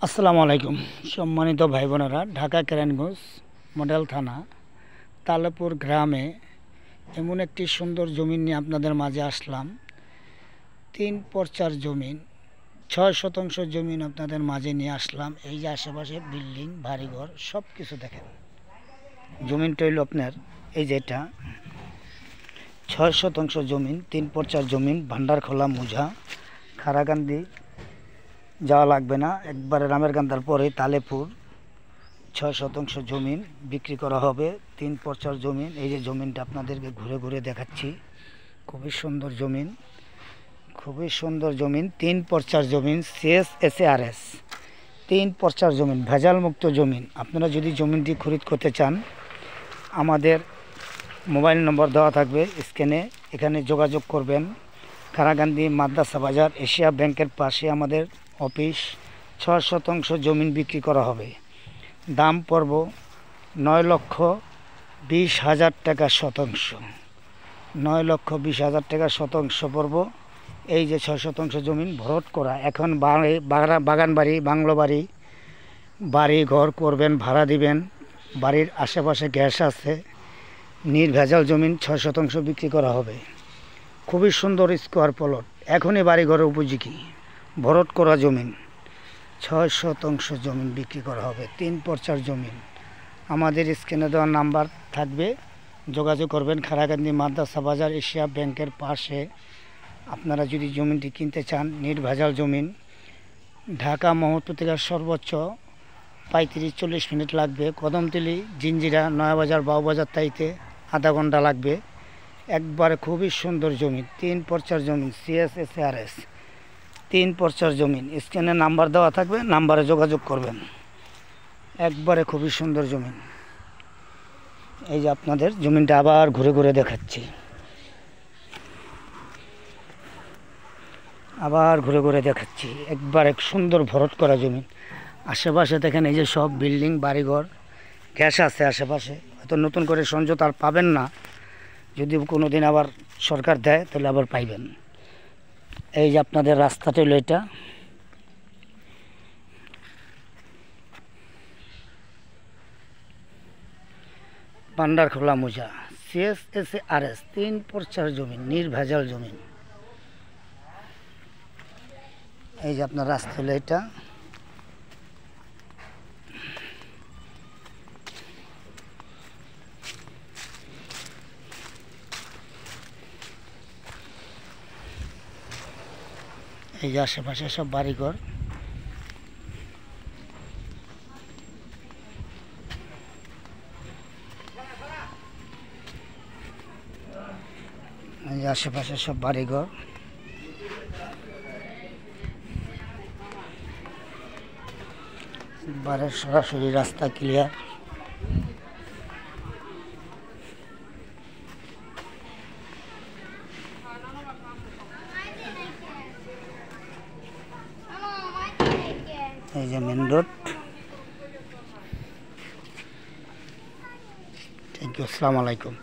আসসালামু আলাইকুম সম্মানিত ভাই বোনেরা, ঢাকা কেরানীগঞ্জ মডেল থানা তালেপুর গ্রামে এমন একটি সুন্দর জমি নিয়ে আপনাদের মাঝে আসলাম। 3 পর্চার জমিন, 6 শতাংশ জমিন আপনাদের মাঝে নিয়ে আসলাম। এই যে আশেপাশে বিল্ডিং বাড়িঘর সব কিছু দেখেন। জমিনটা হইল আপনার এই যে এটা 6 শতাংশ জমিন, 3 পর্চার জমিন, ভান্ডারখোলা মুজা খারাকান্দি যাওয়া লাগবে না, একবারে রামেরকান্দার পরে তালেপুর। 6 শতাংশ জমিন বিক্রি করা হবে, 3 পর্চার জমিন। এই যে জমিনটা আপনাদেরকে ঘুরে ঘুরে দেখাচ্ছি, খুবই সুন্দর জমিন, খুবই সুন্দর জমিন। 3 পর্চার জমিন, CSSARS 3 পর্চার জমিন, ভেজাল মুক্ত জমিন। আপনারা যদি জমিনটি খরিদ করতে চান, আমাদের মোবাইল নম্বর দেওয়া থাকবে স্ক্রিনে, এখানে যোগাযোগ করবেন। খারাকান্দি মাদ্রাসা বাজার এশিয়া ব্যাংকের পাশে আমাদের অফিস। 6 শতাংশ জমিন বিক্রি করা হবে, দাম পড়ব 9,20,000 টাকা শতাংশ। 9,20,000 টাকা শতাংশ পড়ব। এই যে 6 শতাংশ জমিন ভরট করা, এখন বাগান বাড়ি, বাংলো বাড়ি, বাড়ি ঘর করবেন, ভাড়া দিবেন, বাড়ির আশেপাশে গ্যাস আছে, নির্ভেজাল জমিন 6 শতাংশ বিক্রি করা হবে। খুবই সুন্দর স্কোয়ার প্লট, এখনই বাড়ি ঘরের উপযোগী, ভরট করা জমিন। 6 শতাংশ জমিন বিক্রি করা হবে, 3 পর্চার জমিন। আমাদের স্ক্রিনে দেওয়া নাম্বার থাকবে, যোগাযোগ করবেন। খারাকান্দি মাদ্রাসা বাজার এশিয়া ব্যাংকের পাশে আপনারা যদি জমিনটি কিনতে চান, নির্ভেজাল জমিন। ঢাকা মোহাম্মদপুর থেকে সর্বোচ্চ 35-40 মিনিট লাগবে। কদমতলী, জিঞ্জিরা, নয়াবাজার, বাউবাজার তাইতে আধা ঘন্টা লাগবে। একবারে খুবই সুন্দর জমি, 3 পর্চার জমিন, CSSARS 3 পর্চার জমিন। স্ক্রিনে নাম্বার দেওয়া থাকবে, নাম্বারে যোগাযোগ করবেন। একবারে খুবই সুন্দর জমিন। এই যে আপনাদের জমিনটা আবার ঘুরে ঘুরে দেখাচ্ছি, আবার ঘুরে ঘুরে দেখাচ্ছি। একবারে সুন্দর ভরট করা জমিন। আশেপাশে দেখেন, এই যে সব বিল্ডিং বাড়িঘর, গ্যাস আছে আশেপাশে। হয়তো নতুন করে সংযোগ আর পাবেন না, যদি কোনো দিন আবার সরকার দেয় তাহলে আবার পাইবেন। এই যে আপনাদের রাস্তাটা হলো এটা, ভান্ডারখোলা মুজা, CSSARS 3 পর্চার জমিন, নির্ভেজাল জমিন। এই যে আপনার রাস্তা হলো এটা। এই যে আশেপাশে সব বাড়িঘর। এই যে আশেপাশে সব বাড়িঘর। বাড়ির সরাসরি রাস্তা ক্লিয়ার। এই যে মেন রোড। থ্যাংক ইউ, আসসালামু আলাইকুম।